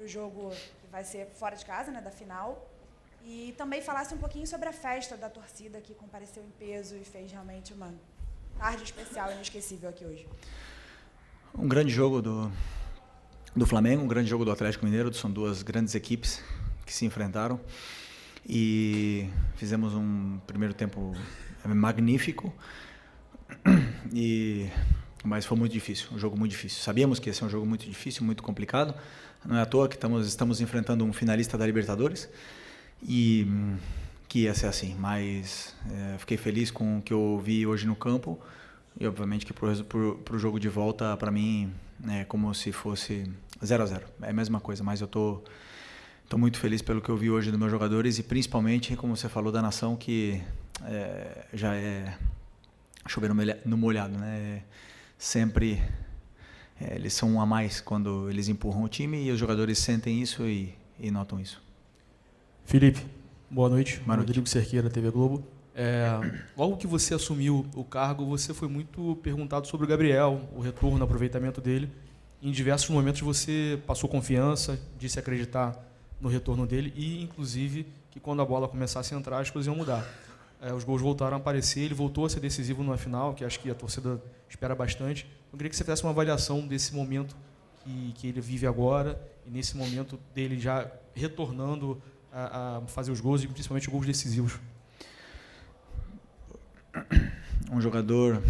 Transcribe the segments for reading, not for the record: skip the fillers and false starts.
para o jogo que vai ser fora de casa, né, da final. E também falasse um pouquinho sobre a festa da torcida que compareceu em peso e fez realmente uma tarde especial e inesquecível aqui hoje. Um grande jogo do Flamengo, um grande jogo do Atlético Mineiro. São duas grandes equipes que se enfrentaram e fizemos um primeiro tempo magnífico, mas foi muito difícil, um jogo muito difícil. Sabíamos que ia ser um jogo muito difícil, muito complicado. Não é à toa que estamos enfrentando um finalista da Libertadores e que ia ser assim, mas fiquei feliz com o que eu vi hoje no campo e obviamente que pro jogo de volta, para mim, é como se fosse 0-0, é a mesma coisa, mas eu tô muito feliz pelo que eu vi hoje dos meus jogadores e principalmente, como você falou, da nação, que já é chover no molhado, né? Sempre eles são um a mais quando eles empurram o time e os jogadores sentem isso e notam isso. Felipe, boa noite. Boa noite. Rodrigo Cerqueira, TV Globo. Logo que você assumiu o cargo, você foi muito perguntado sobre o Gabriel, o retorno, o aproveitamento dele. Em diversos momentos você passou confiança, disse acreditar no retorno dele e, inclusive, que quando a bola começasse a entrar, as coisas iam mudar. Os gols voltaram a aparecer, ele voltou a ser decisivo numa final, que acho que a torcida espera bastante. Eu queria que você fizesse uma avaliação desse momento que ele vive agora e nesse momento dele já retornando a fazer os gols e principalmente os gols decisivos. Um jogador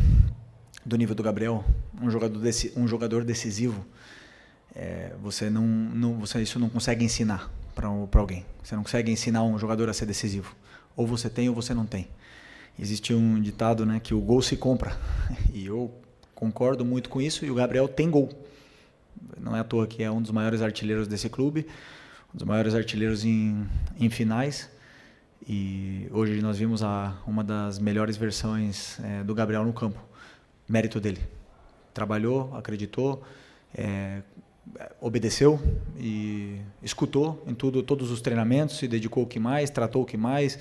do nível do Gabriel, um jogador decisivo, isso não consegue ensinar para alguém. Você não consegue ensinar um jogador a ser decisivo. Ou você tem ou você não tem. Existe um ditado, né, que o gol se compra. E eu concordo muito com isso. E o Gabriel tem gol. Não é à toa que é um dos maiores artilheiros desse clube, um dos maiores artilheiros em finais. E hoje nós vimos uma das melhores versões do Gabriel no campo. Mérito dele. Trabalhou, acreditou, obedeceu e escutou em todos os treinamentos, se dedicou o que mais, tratou o que mais,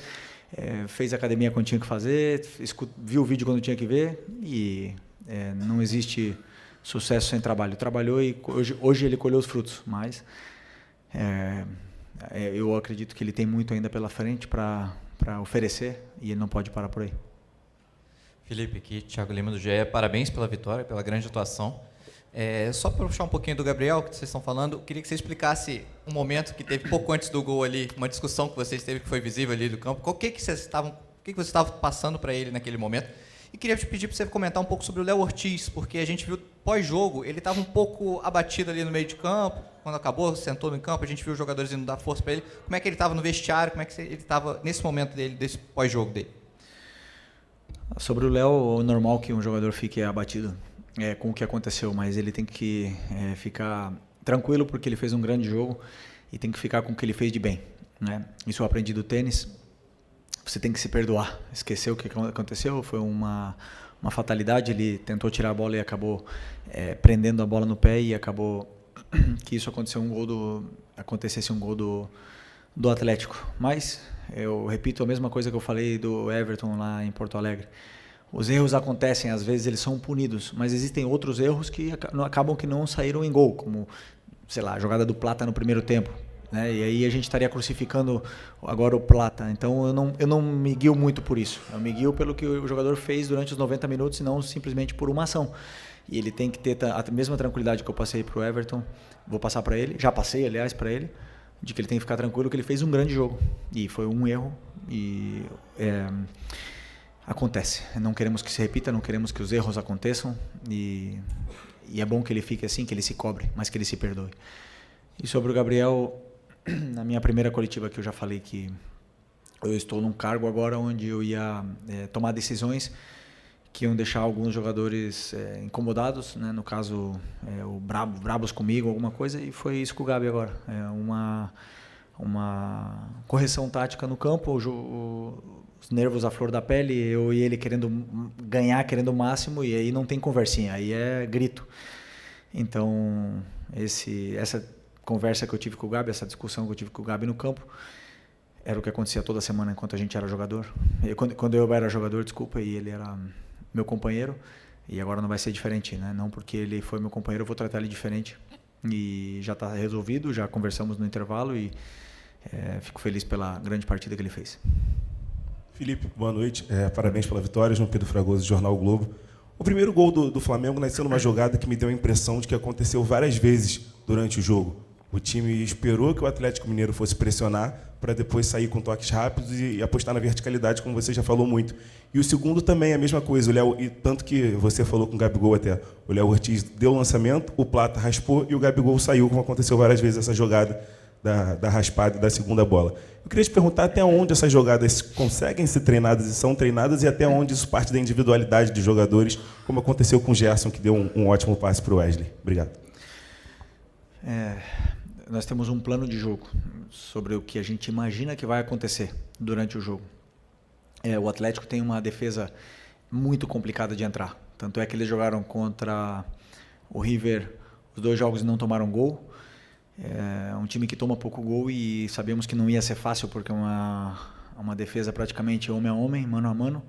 fez academia quando tinha que fazer, viu o vídeo quando tinha que ver e não existe sucesso sem trabalho. Trabalhou e hoje ele colheu os frutos, mas eu acredito que ele tem muito ainda pela frente para oferecer e ele não pode parar por aí. Felipe, aqui, Thiago Lima do GE. Parabéns pela vitória, pela grande atuação. Só para puxar um pouquinho do Gabriel, que vocês estão falando, eu queria que você explicasse um momento que teve pouco antes do gol ali, uma discussão que vocês teve que foi visível ali do campo. O que você estava passando para ele naquele momento? E queria te pedir para você comentar um pouco sobre o Léo Ortiz, porque a gente viu pós-jogo, ele estava um pouco abatido ali no meio de campo, quando acabou, sentou no campo, a gente viu os jogadores indo dar força para ele. Como é que ele estava no vestiário, como é que ele estava nesse momento dele, desse pós-jogo dele? Sobre o Léo, é normal que um jogador fique abatido com o que aconteceu, mas ele tem que ficar tranquilo porque ele fez um grande jogo e tem que ficar com o que ele fez de bem, né? Isso eu aprendi do tênis. Você tem que se perdoar. Esqueceu o que aconteceu, foi uma fatalidade. Ele tentou tirar a bola e acabou prendendo a bola no pé e acabou que isso acontecesse um gol do Atlético. Mas eu repito a mesma coisa que eu falei do Everton lá em Porto Alegre. Os erros acontecem, às vezes eles são punidos, mas existem outros erros que acabam que não saíram em gol, como, sei lá, a jogada do Plata no primeiro tempo, né? E aí a gente estaria crucificando agora o Plata. Então eu não me guio muito por isso. Eu me guio pelo que o jogador fez durante os 90 minutos e não simplesmente por uma ação. E ele tem que ter a mesma tranquilidade que eu passei para o Everton, vou passar para ele, já passei, aliás, para ele, de que ele tem que ficar tranquilo que ele fez um grande jogo. E foi um erro e acontece. Não queremos que se repita, não queremos que os erros aconteçam e é bom que ele fique assim, que ele se cobre, mas que ele se perdoe. E sobre o Gabriel, na minha primeira coletiva que eu já falei que eu estou num cargo agora onde eu ia tomar decisões que iam deixar alguns jogadores incomodados, né? No caso, brabos comigo, alguma coisa, e foi isso com o Gabi agora. Uma correção tática no campo, os nervos à flor da pele, eu e ele querendo ganhar, querendo o máximo, e aí não tem conversinha, aí é grito. Então, essa conversa que eu tive com o Gabi, essa discussão que eu tive com o Gabi no campo, era o que acontecia toda semana enquanto a gente era jogador. Quando eu era jogador, e ele era meu companheiro, e agora não vai ser diferente, né? Não porque ele foi meu companheiro eu vou tratar ele diferente, e já está resolvido, já conversamos no intervalo e fico feliz pela grande partida que ele fez. Felipe, boa noite. Parabéns pela vitória. João Pedro Fragoso, Jornal o Globo. O primeiro gol do Flamengo nasceu numa jogada que me deu a impressão de que aconteceu várias vezes durante o jogo. O time esperou que o Atlético Mineiro fosse pressionar para depois sair com toques rápidos e apostar na verticalidade, como você já falou muito. E o segundo também é a mesma coisa. O Léo, e tanto que você falou com o Gabigol até. O Léo Ortiz deu o lançamento, o Plata raspou e o Gabigol saiu, como aconteceu várias vezes essa jogada da raspada e da segunda bola. Eu queria te perguntar até onde essas jogadas conseguem ser treinadas e são treinadas e até onde isso parte da individualidade dos jogadores, como aconteceu com o Gerson, que deu um ótimo passe para o Wesley. Obrigado. Nós temos um plano de jogo sobre o que a gente imagina que vai acontecer durante o jogo. O Atlético tem uma defesa muito complicada de entrar. Tanto é que eles jogaram contra o River, os 2 jogos não tomaram gol. É um time que toma pouco gol e sabemos que não ia ser fácil porque é uma defesa praticamente homem a homem, mano a mano.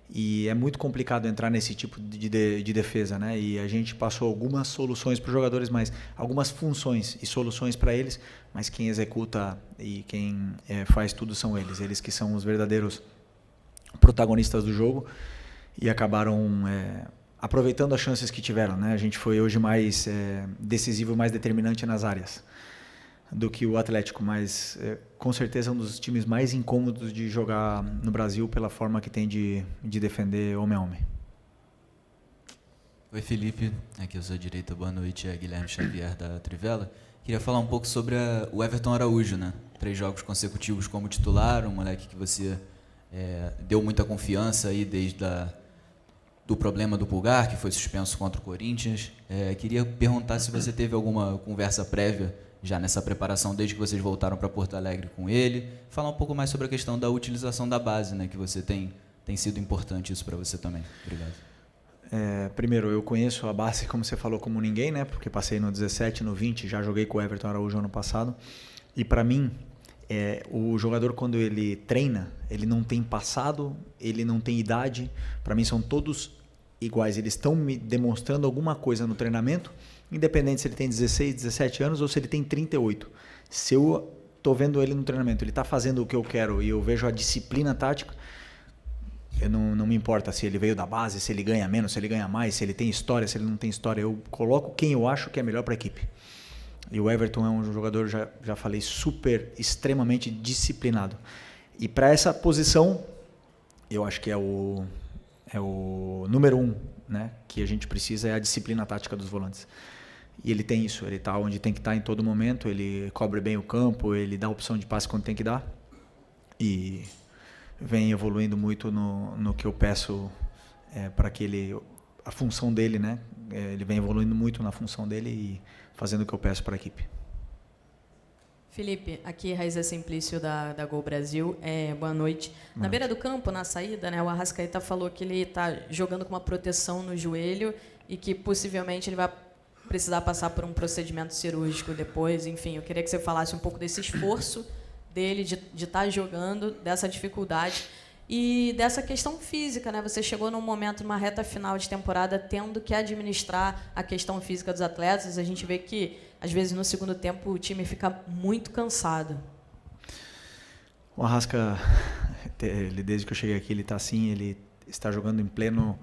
E é muito complicado entrar nesse tipo de defesa, né? E a gente passou algumas soluções para os jogadores, mas algumas funções e soluções para eles, mas quem executa e quem faz tudo são eles. Eles que são os verdadeiros protagonistas do jogo e acabaram aproveitando as chances que tiveram, né? A gente foi hoje mais decisivo, mais determinante nas áreas do que o Atlético, mas com certeza é um dos times mais incômodos de jogar no Brasil pela forma que tem de defender homem a homem. Oi, Felipe, aqui eu sou a direita, boa noite, é Guilherme Xavier da Trivela. Queria falar um pouco sobre o Everton Araújo, né? 3 jogos consecutivos como titular, um moleque que você deu muita confiança aí desde do problema do pulgar, que foi suspenso contra o Corinthians. Queria perguntar se você teve alguma conversa prévia já nessa preparação, desde que vocês voltaram para Porto Alegre com ele. Falar um pouco mais sobre a questão da utilização da base, né, que você tem sido importante isso para você também. Obrigado. Primeiro, eu conheço a base, como você falou, como ninguém, né, porque passei no 17, no 20, já joguei com o Everton Araújo ano passado. E para mim, o jogador, quando ele treina, ele não tem passado, ele não tem idade. Para mim, são todos iguais. Eles estão me demonstrando alguma coisa no treinamento, independente se ele tem 16, 17 anos ou se ele tem 38. Se eu estou vendo ele no treinamento, ele está fazendo o que eu quero e eu vejo a disciplina tática, eu não me importa se ele veio da base, se ele ganha menos, se ele ganha mais, se ele tem história, se ele não tem história. Eu coloco quem eu acho que é melhor para a equipe. E o Everton é um jogador, já falei, extremamente disciplinado. E para essa posição, eu acho que é o número 1, né, que a gente precisa, é a disciplina tática dos volantes. E ele tem isso, ele está onde tem que estar em todo momento, ele cobre bem o campo, ele dá opção de passe quando tem que dar. E vem evoluindo muito no que eu peço para que a função dele, né, ele vem evoluindo muito na função dele e fazendo o que eu peço para a equipe. Felipe, aqui Raíza Simplício da Gol Brasil. Boa noite. Na beira do campo, na saída, né, o Arrascaeta falou que ele está jogando com uma proteção no joelho e que possivelmente ele vai precisar passar por um procedimento cirúrgico depois. Enfim, eu queria que você falasse um pouco desse esforço dele de estar jogando, dessa dificuldade e dessa questão física, né? Você chegou num momento, numa reta final de temporada, tendo que administrar a questão física dos atletas. A gente vê que, às vezes, no segundo tempo, o time fica muito cansado. O Arrasca, desde que eu cheguei aqui, ele está assim, ele está jogando em pleno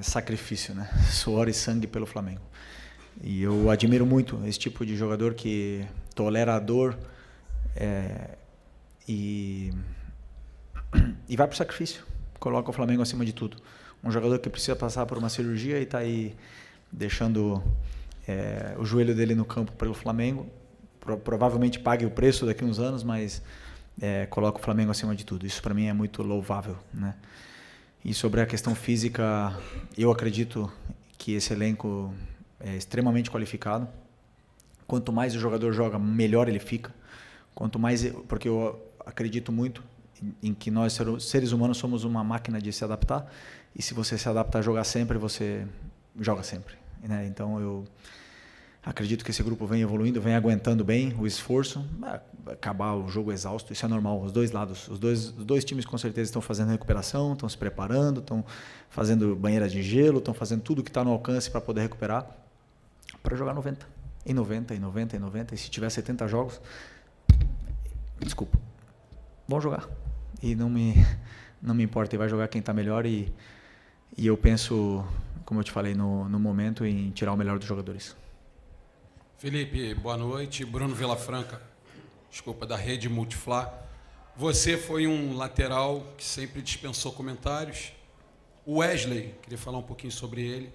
sacrifício, né? Suor e sangue pelo Flamengo. E eu admiro muito esse tipo de jogador que tolera a dor e vai para o sacrifício, coloca o Flamengo acima de tudo. Um jogador que precisa passar por uma cirurgia e está aí deixando o joelho dele no campo pelo Flamengo, provavelmente pague o preço daqui a uns anos, mas coloca o Flamengo acima de tudo. Isso para mim é muito louvável, né? E sobre a questão física, eu acredito que esse elenco é extremamente qualificado. Quanto mais o jogador joga, melhor ele fica. Quanto mais, porque eu acredito muito em que nós, seres humanos, somos uma máquina de se adaptar, e se você se adapta a jogar sempre, você joga sempre, né? Então eu acredito que esse grupo vem evoluindo, vem aguentando bem o esforço. Acabar o jogo exausto, isso é normal, os dois lados. Os dois times com certeza estão fazendo recuperação, estão se preparando, estão fazendo banheira de gelo, estão fazendo tudo que está no alcance para poder recuperar, para jogar 90. em 90, em 90, em 90, e se tiver 70 jogos, desculpa, vão jogar. E não me importa, e vai jogar quem está melhor, e eu penso, como eu te falei no momento, em tirar o melhor dos jogadores. Felipe, boa noite. Bruno Vilafranca, da Rede Multiflá. Você foi um lateral que sempre dispensou comentários. O Wesley, queria falar um pouquinho sobre ele,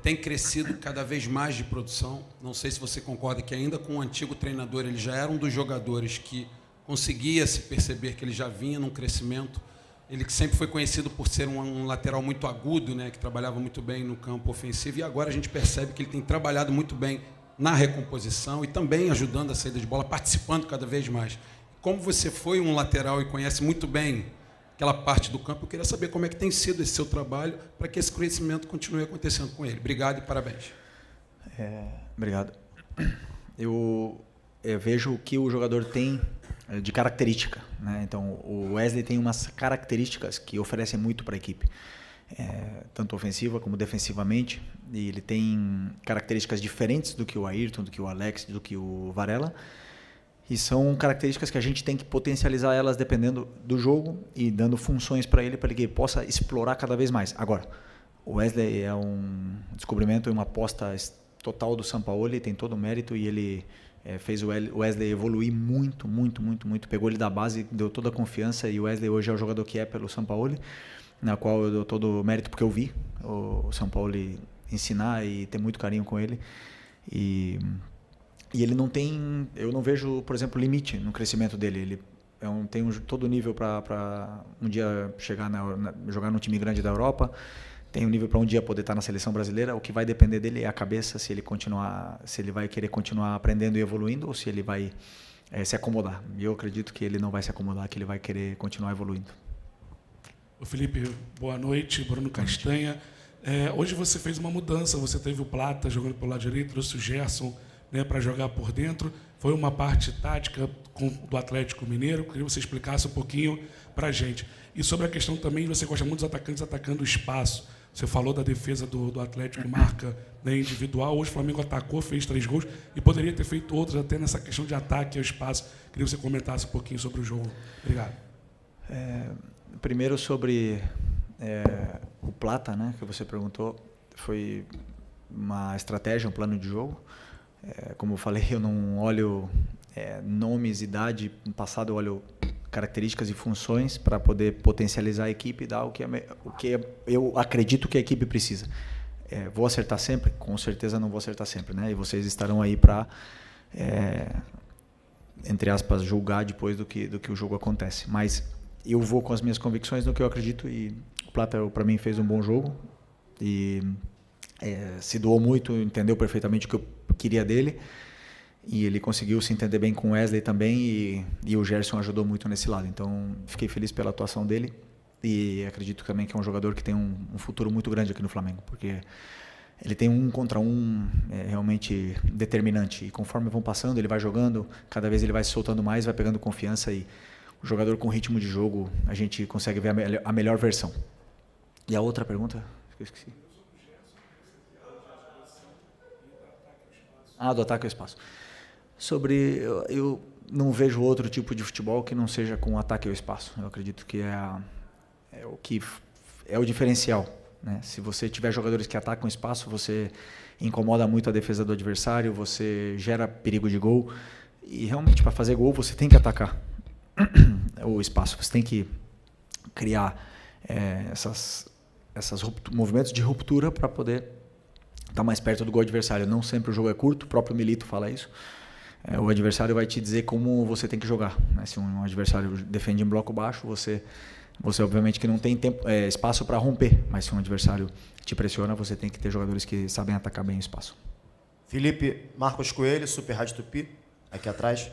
tem crescido cada vez mais de produção. Não sei se você concorda que ainda com o antigo treinador ele já era um dos jogadores que conseguia se perceber que ele já vinha num crescimento. Ele que sempre foi conhecido por ser um lateral muito agudo, né, que trabalhava muito bem no campo ofensivo, e agora a gente percebe que ele tem trabalhado muito bem na recomposição e também ajudando a saída de bola, participando cada vez mais. Como você foi um lateral e conhece muito bem aquela parte do campo, eu queria saber como é que tem sido esse seu trabalho para que esse crescimento continue acontecendo com ele. Obrigado e parabéns. Obrigado. Eu vejo o que o jogador tem de característica, né? Então, o Wesley tem umas características que oferecem muito para a equipe, tanto ofensiva como defensivamente, e ele tem características diferentes do que o Ayrton, do que o Alex, do que o Varela, e são características que a gente tem que potencializar elas dependendo do jogo e dando funções para ele que ele possa explorar cada vez mais. Agora, o Wesley é um descobrimento e uma aposta total do Sampaoli, tem todo o mérito, e ele fez o Wesley evoluir muito, muito, muito, muito. Pegou ele da base, deu toda a confiança, e o Wesley hoje é o jogador que é pelo Sampaoli, na qual eu dou todo o mérito porque eu vi o Sampaoli ensinar e ter muito carinho com ele. E ele não tem, eu não vejo, por exemplo, limite no crescimento dele. Ele tem todo o nível para um dia chegar jogar num time grande da Europa, tem um nível para um dia poder estar na seleção brasileira. O que vai depender dele é a cabeça, se ele vai querer continuar aprendendo e evoluindo, ou se ele vai se acomodar. E eu acredito que ele não vai se acomodar, que ele vai querer continuar evoluindo. Ô Felipe, boa noite. Bruno Castanha. Hoje você fez uma mudança, você teve o Plata jogando pelo lado direito, trouxe o Gerson, né, para jogar por dentro. Foi uma parte tática do Atlético Mineiro. Queria que você explicasse um pouquinho para a gente. E sobre a questão também, você gosta muito dos atacantes atacando o espaço. Você falou da defesa do Atlético, marca, né, individual. Hoje o Flamengo atacou, fez 3 gols e poderia ter feito outros até nessa questão de ataque ao espaço. Queria que você comentasse um pouquinho sobre o jogo. Obrigado. Primeiro sobre o Plata, né, que você perguntou. Foi uma estratégia, um plano de jogo. Como eu falei, eu não olho nomes, idade. No passado eu olho características e funções para poder potencializar a equipe e dar o que eu acredito que a equipe precisa. Vou acertar sempre? Com certeza não vou acertar sempre, né? E vocês estarão aí para, entre aspas, julgar depois do que o jogo acontece. Mas eu vou com as minhas convicções no que eu acredito, e o Plata, para mim, fez um bom jogo e se doou muito, entendeu perfeitamente o que eu queria dele, e ele conseguiu se entender bem com o Wesley também, e o Gerson ajudou muito nesse lado. Então, fiquei feliz pela atuação dele, e acredito também que é um jogador que tem um futuro muito grande aqui no Flamengo, porque ele tem 1 contra 1 realmente determinante, e conforme vão passando, ele vai jogando, cada vez ele vai se soltando mais, vai pegando confiança, e o jogador com ritmo de jogo, a gente consegue ver a melhor versão. E a outra pergunta? Eu esqueci. Do ataque ao espaço. Eu não vejo outro tipo de futebol que não seja com ataque ao espaço. Eu acredito que é o diferencial, né? Se você tiver jogadores que atacam o espaço, você incomoda muito a defesa do adversário, você gera perigo de gol, e realmente para fazer gol você tem que atacar o espaço, você tem que criar esses movimentos de ruptura para poder estar mais perto do gol adversário. Não sempre o jogo é curto, o próprio Milito fala isso. O adversário vai te dizer como você tem que jogar, né? Se um adversário defende em bloco baixo, você obviamente que não tem espaço para romper, mas se um adversário te pressiona, você tem que ter jogadores que sabem atacar bem o espaço. Felipe, Marcos Coelho, Super Rádio Tupi, aqui atrás.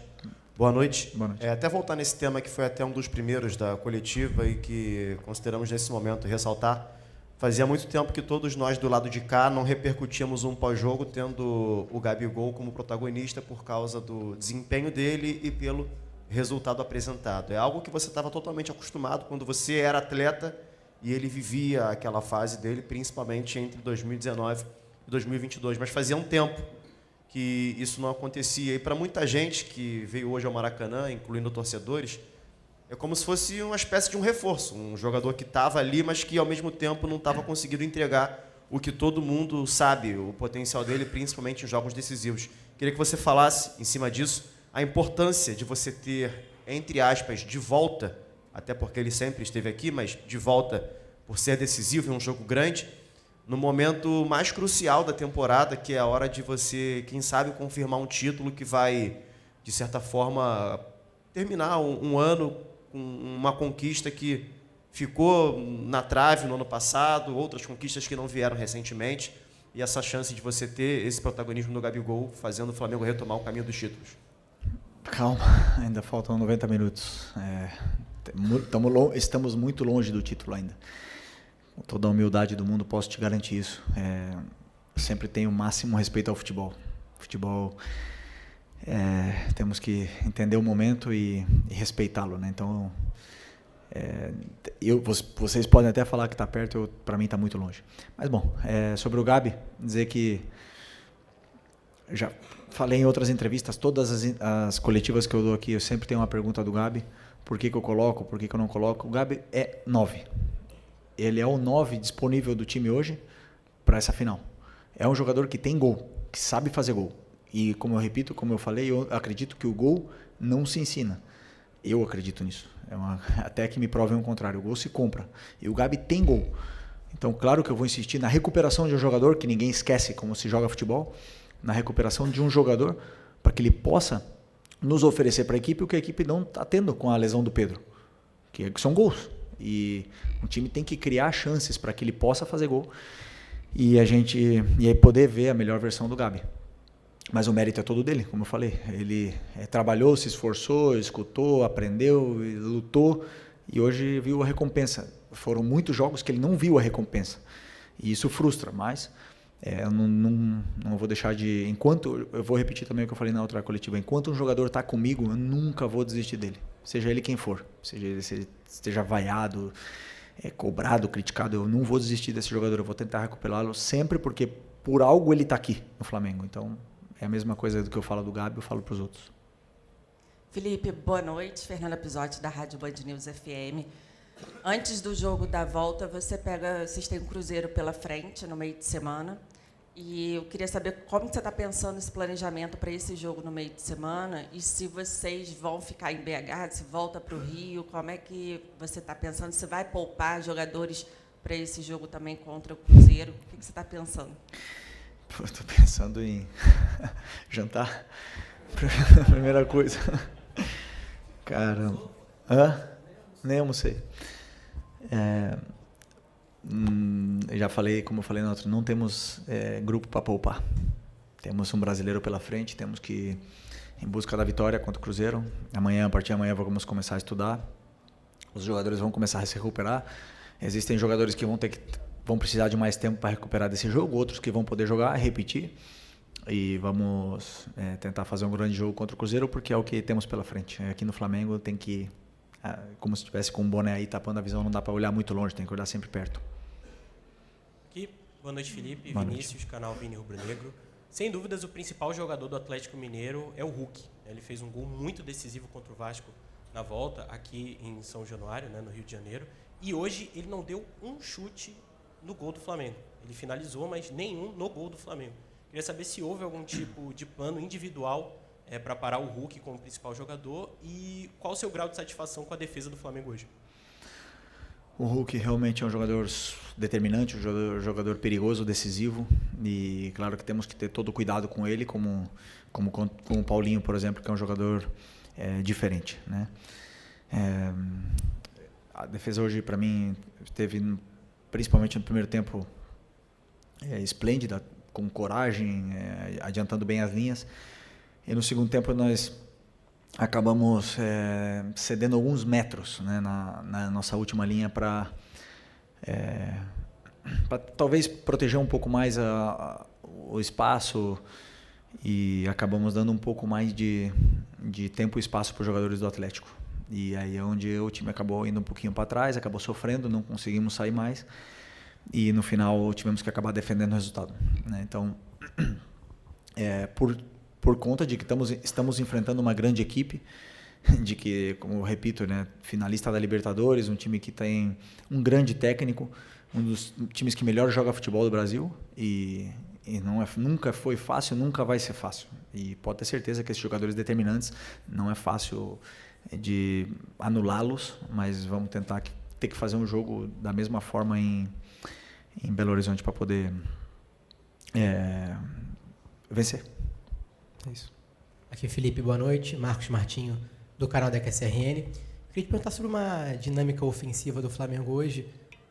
Boa noite. Boa noite. Até voltar nesse tema que foi até um dos primeiros da coletiva e que consideramos nesse momento ressaltar. Fazia muito tempo que todos nós do lado de cá não repercutíamos um pós-jogo tendo o Gabigol como protagonista por causa do desempenho dele e pelo resultado apresentado. É algo que você estava totalmente acostumado quando você era atleta e ele vivia aquela fase dele, principalmente entre 2019 e 2022. Mas fazia um tempo que isso não acontecia. E para muita gente que veio hoje ao Maracanã, incluindo torcedores, é como se fosse uma espécie de um reforço, um jogador que estava ali, mas que ao mesmo tempo não estava conseguindo entregar o que todo mundo sabe, o potencial dele, principalmente em jogos decisivos. Queria que você falasse, em cima disso, a importância de você ter, entre aspas, de volta, até porque ele sempre esteve aqui, mas de volta por ser decisivo em um jogo grande, no momento mais crucial da temporada, que é a hora de você, quem sabe, confirmar um título que vai, de certa forma, terminar um ano com uma conquista que ficou na trave no ano passado, outras conquistas que não vieram recentemente, e essa chance de você ter esse protagonismo do Gabigol, fazendo o Flamengo retomar o caminho dos títulos. Calma, ainda faltam 90 minutos. Estamos muito longe do título ainda. Com toda a humildade do mundo, posso te garantir isso. Sempre tenho o máximo respeito ao futebol. Futebol, temos que entender o momento e respeitá-lo, né? Então, vocês podem até falar que está perto, para mim está muito longe. Mas, bom, sobre o Gabi, dizer que já falei em outras entrevistas, todas as coletivas que eu dou aqui, eu sempre tenho uma pergunta do Gabi, por que eu coloco, por que eu não coloco. O Gabi é 9. Ele é o 9 disponível do time hoje para essa final. É um jogador que tem gol, que sabe fazer gol. E como eu repito, como eu falei, eu acredito que o gol não se ensina. Eu acredito nisso. Até que me provem o contrário. O gol se compra. E o Gabi tem gol. Então, claro que eu vou insistir na recuperação de um jogador, que ninguém esquece como se joga futebol, na recuperação de um jogador para que ele possa nos oferecer para a equipe o que a equipe não está tendo com a lesão do Pedro, que são gols. E o time tem que criar chances para que ele possa fazer gol e aí poder ver a melhor versão do Gabi. Mas o mérito é todo dele, como eu falei. Ele trabalhou, se esforçou, escutou, aprendeu, lutou e hoje viu a recompensa. Foram muitos jogos que ele não viu a recompensa e isso frustra, mas eu não vou deixar de... Eu vou repetir também o que eu falei na outra coletiva. Enquanto um jogador está comigo, eu nunca vou desistir dele. Seja ele quem for. Seja ele esteja vaiado, cobrado, criticado. Eu não vou desistir desse jogador. Eu vou tentar recuperá-lo sempre porque por algo ele está aqui no Flamengo. Então, é a mesma coisa do que eu falo do Gabi, eu falo para os outros. Felipe, boa noite. Fernanda Pisotti, da Rádio Band News FM. Antes do jogo da volta, vocês têm um Cruzeiro pela frente no meio de semana. E eu queria saber como você está pensando esse planejamento para esse jogo no meio de semana e se vocês vão ficar em BH, se volta para o Rio, como é que você está pensando? Se vai poupar jogadores para esse jogo também contra o Cruzeiro? O que você está pensando? Estou pensando em jantar. Primeira coisa. Caramba. Nem almocei. Já falei, como eu falei na outra, não temos grupo para poupar. Temos um brasileiro pela frente, temos que ir em busca da vitória contra o Cruzeiro. A partir de amanhã vamos começar a estudar. Os jogadores vão começar a se recuperar. Existem jogadores que vão precisar de mais tempo para recuperar desse jogo, outros que vão poder jogar, repetir. E vamos tentar fazer um grande jogo contra o Cruzeiro, porque é o que temos pela frente. Aqui no Flamengo tem que, como se estivesse com um boné aí tapando a visão, não dá para olhar muito longe, tem que olhar sempre perto. Boa noite, Felipe. Boa Vinícius, noite. canal Vini Rubro Negro. Sem dúvidas, o principal jogador do Atlético Mineiro é o Hulk. Ele fez um gol muito decisivo contra o Vasco na volta, aqui em São Januário, no Rio de Janeiro. E hoje ele não deu um chute no gol do Flamengo. Ele finalizou, mas nenhum no gol do Flamengo. Queria saber se houve algum tipo de plano individual para parar o Hulk como principal jogador e qual o seu grau de satisfação com a defesa do Flamengo hoje. O Hulk realmente é um jogador determinante, um jogador perigoso, decisivo, e claro que temos que ter todo o cuidado com ele, como com o Paulinho, por exemplo, que é um jogador diferente, né? A defesa hoje, para mim, esteve, principalmente no primeiro tempo, esplêndida, com coragem, adiantando bem as linhas, e no segundo tempo nós acabamos cedendo alguns metros, né, na nossa última linha para talvez proteger um pouco mais o espaço e acabamos dando um pouco mais de tempo e espaço para os jogadores do Atlético. E aí é onde o time acabou indo um pouquinho para trás, acabou sofrendo, não conseguimos sair mais e no final tivemos que acabar defendendo o resultado, né? Então, por conta de que estamos enfrentando uma grande equipe, de que, como eu repito, né, finalista da Libertadores, um time que tem um grande técnico, um dos times que melhor joga futebol do Brasil, e nunca foi fácil, nunca vai ser fácil. E pode ter certeza que esses jogadores determinantes não é fácil de anulá-los, mas vamos tentar ter que fazer um jogo da mesma forma em Belo Horizonte para poder vencer. É isso. Aqui Felipe, boa noite. Marcos Martinho, do canal da QSRN. Queria te perguntar sobre uma dinâmica ofensiva do Flamengo hoje,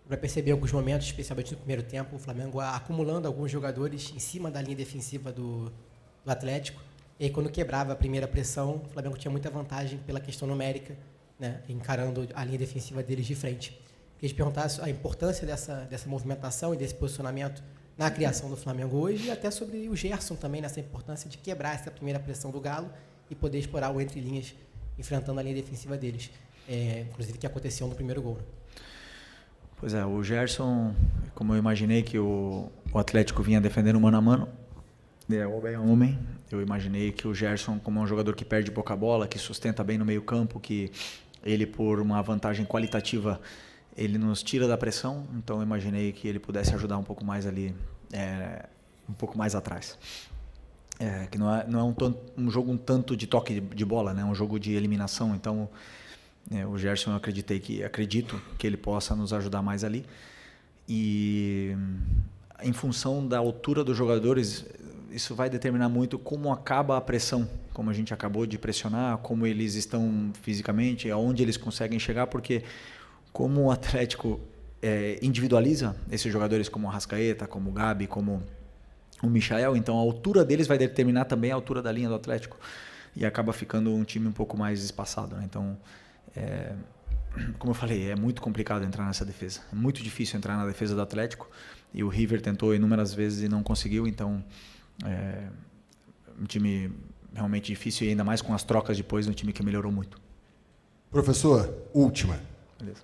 para perceber alguns momentos, especialmente no primeiro tempo, o Flamengo acumulando alguns jogadores em cima da linha defensiva do Atlético. E aí, quando quebrava a primeira pressão, o Flamengo tinha muita vantagem pela questão numérica, né, encarando a linha defensiva deles de frente. Queria te perguntar a importância dessa movimentação e desse posicionamento na criação do Flamengo hoje, e até sobre o Gerson também, nessa importância de quebrar essa primeira pressão do Galo e poder explorar o entre linhas, enfrentando a linha defensiva deles. Inclusive, que aconteceu no primeiro gol. Né? Pois é, o Gerson, como eu imaginei que o Atlético vinha defendendo mano a mano, homem a homem, eu imaginei que o Gerson, como é um jogador que perde pouca bola, que sustenta bem no meio campo, que ele, por uma vantagem qualitativa, ele nos tira da pressão, então eu imaginei que ele pudesse ajudar um pouco mais ali, um pouco mais atrás. Que não é um jogo um tanto de toque de bola, né? É um jogo de eliminação, então o Gerson eu acredito que ele possa nos ajudar mais ali. E em função da altura dos jogadores, isso vai determinar muito como acaba a pressão, como a gente acabou de pressionar, como eles estão fisicamente, aonde eles conseguem chegar, porque como o Atlético individualiza esses jogadores como o Arrascaeta, como o Gabi, como o Michael, então a altura deles vai determinar também a altura da linha do Atlético e acaba ficando um time um pouco mais espaçado, né? Então, como eu falei, é muito complicado entrar nessa defesa, é muito difícil entrar na defesa do Atlético, e o River tentou inúmeras vezes e não conseguiu, então um time realmente difícil, e ainda mais com as trocas depois, um time que melhorou muito. Professor, última. Beleza.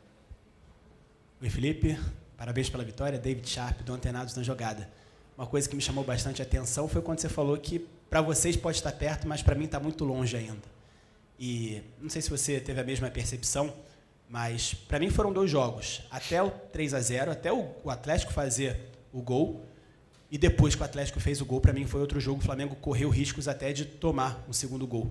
Oi, Felipe. Parabéns pela vitória. David Sharp, do Antenados na Jogada. Uma coisa que me chamou bastante a atenção foi quando você falou que para vocês pode estar perto, mas para mim está muito longe ainda. E não sei se você teve a mesma percepção, mas para mim foram 2 jogos. Até o 3-0, até o Atlético fazer o gol, e depois que o Atlético fez o gol, para mim foi outro jogo. O Flamengo correu riscos até de tomar um segundo gol.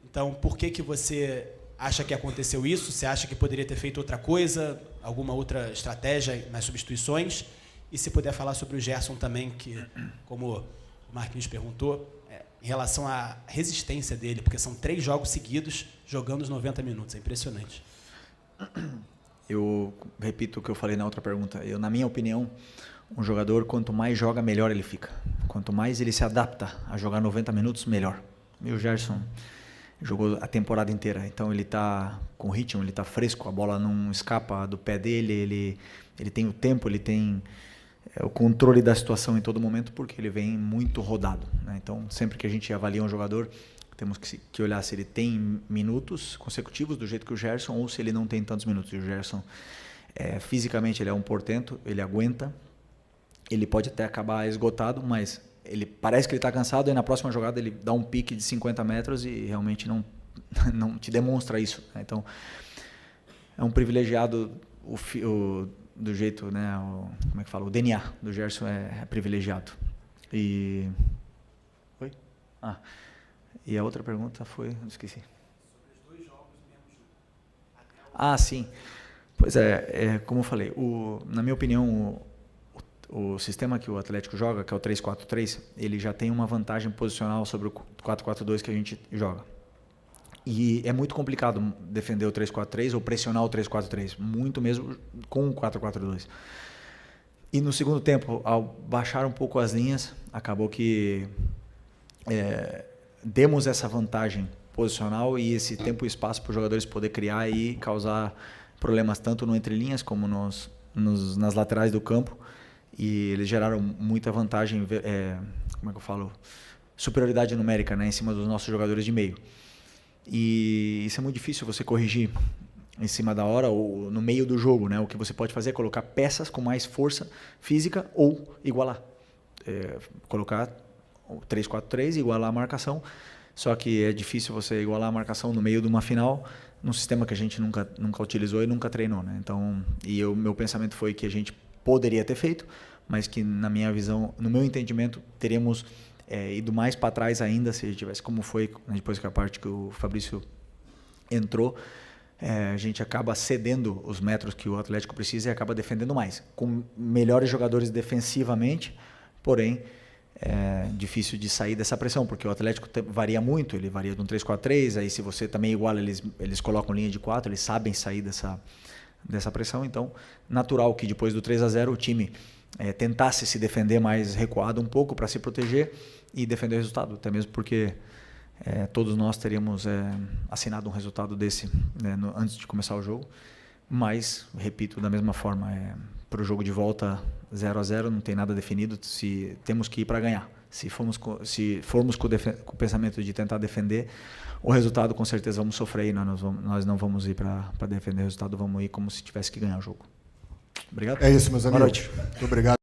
Então, por que você acha que aconteceu isso? Você acha que poderia ter feito outra coisa, alguma outra estratégia nas substituições? E se puder falar sobre o Gerson também, que, como o Marquinhos perguntou, em relação à resistência dele, porque são 3 jogos seguidos jogando os 90 minutos. É impressionante. Eu repito o que eu falei na outra pergunta. Na minha opinião, um jogador, quanto mais joga, melhor ele fica. Quanto mais ele se adapta a jogar 90 minutos, melhor. E o Gerson jogou a temporada inteira, então ele está com ritmo, ele está fresco, a bola não escapa do pé dele, ele tem o tempo, ele tem o controle da situação em todo momento, porque ele vem muito rodado, né? Então, sempre que a gente avalia um jogador, temos que olhar se ele tem minutos consecutivos, do jeito que o Gerson, ou se ele não tem tantos minutos. E o Gerson, fisicamente, ele é um portento, ele aguenta, ele pode até acabar esgotado, mas ele parece que ele está cansado, e na próxima jogada ele dá um pique de 50 metros e realmente não te demonstra isso, né? Então, é um privilegiado do jeito, né? Como é que fala? O DNA do Gerson é privilegiado. E... Oi? E a outra pergunta foi... Eu esqueci. Sobre os 2 jogos mesmo. Sim. Pois como eu falei, na minha opinião, o sistema que o Atlético joga, que é o 3-4-3, ele já tem uma vantagem posicional sobre o 4-4-2 que a gente joga. E é muito complicado defender o 3-4-3 ou pressionar o 3-4-3, muito mesmo com o 4-4-2. E no segundo tempo, ao baixar um pouco as linhas, acabou que demos essa vantagem posicional e esse tempo e espaço para os jogadores poder criar e causar problemas tanto no entrelinhas como nas laterais do campo. E eles geraram muita vantagem, como é que eu falo? Superioridade numérica, né, em cima dos nossos jogadores de meio. E isso é muito difícil você corrigir em cima da hora ou no meio do jogo, né? O que você pode fazer é colocar peças com mais força física ou igualar. Colocar o 3-4-3, igualar a marcação. Só que é difícil você igualar a marcação no meio de uma final, num sistema que a gente nunca utilizou e nunca treinou, né? Então, meu pensamento foi que a gente poderia ter feito, mas que na minha visão, no meu entendimento, teríamos ido mais para trás ainda se tivesse como foi depois que a parte que o Fabrício entrou. A gente acaba cedendo os metros que o Atlético precisa e acaba defendendo mais, com melhores jogadores defensivamente, porém é difícil de sair dessa pressão, porque o Atlético varia muito, ele varia de um 3-4-3, aí se você também iguala, eles colocam linha de 4, eles sabem sair dessa pressão, então natural que depois do 3-0 o time tentasse se defender mais recuado um pouco para se proteger e defender o resultado, até mesmo porque todos nós teríamos assinado um resultado desse, né, antes de começar o jogo, mas, repito, da mesma forma, para o jogo de volta 0-0 não tem nada definido, se temos que ir para ganhar. Se formos com o pensamento de tentar defender o resultado, com certeza vamos sofrer e nós não vamos ir para defender o resultado, vamos ir como se tivesse que ganhar o jogo. Obrigado. É isso, meus amigos. Boa noite. Muito obrigado.